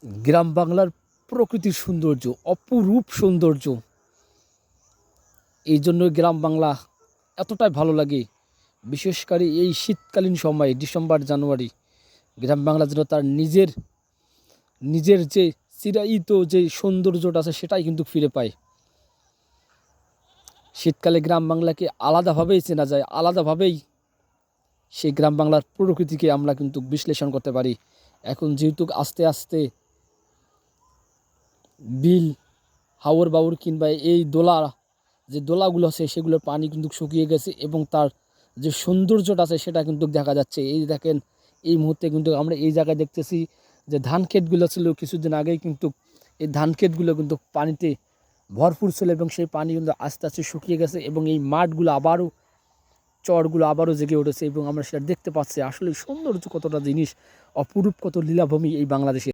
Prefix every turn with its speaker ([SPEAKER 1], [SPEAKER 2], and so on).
[SPEAKER 1] গ্রাম বাংলার প্রকৃতির সৌন্দর্য, অপরূপ সৌন্দর্য। এই জন্য গ্রাম বাংলা এতটাই ভালো লাগে, বিশেষ করে এই শীতকালীন সময়ে ডিসেম্বর জানুয়ারি। গ্রাম বাংলা যেন তার নিজের নিজের যে চিরায়িত যে সৌন্দর্যটা আছে সেটাই কিন্তু ফিরে পায়। শীতকালে গ্রাম বাংলাকে আলাদাভাবেই চেনা যায়, আলাদাভাবেই সেই গ্রাম বাংলার প্রকৃতিকে আমরা কিন্তু বিশ্লেষণ করতে পারি। এখন যেহেতু আস্তে আস্তে বিল, হাওর বাউর কিংবা এই যে দোলাগুলো আছে সেগুলোর পানি কিন্তু শুকিয়ে গেছে এবং তার যে সৌন্দর্যটা আছে সেটা কিন্তু দেখা যাচ্ছে। এই দেখেন, এই মুহূর্তে কিন্তু আমরা এই জায়গায় দেখতেছি যে ধান ক্ষেতগুলো ছিল কিছুদিন আগেই, কিন্তু এই ধান ক্ষেতগুলো কিন্তু পানিতে ভরপুর ছিল এবং সেই পানি কিন্তু আস্তে আস্তে শুকিয়ে গেছে এবং এই মাঠগুলো আবারও, চরগুলো আবারও জেগে উঠেছে এবং আমরা সেটা দেখতে পাচ্ছি। আসলে সৌন্দর্য কতটা জিনিস, অপরূপ কত লীলাভূমি এই বাংলাদেশে।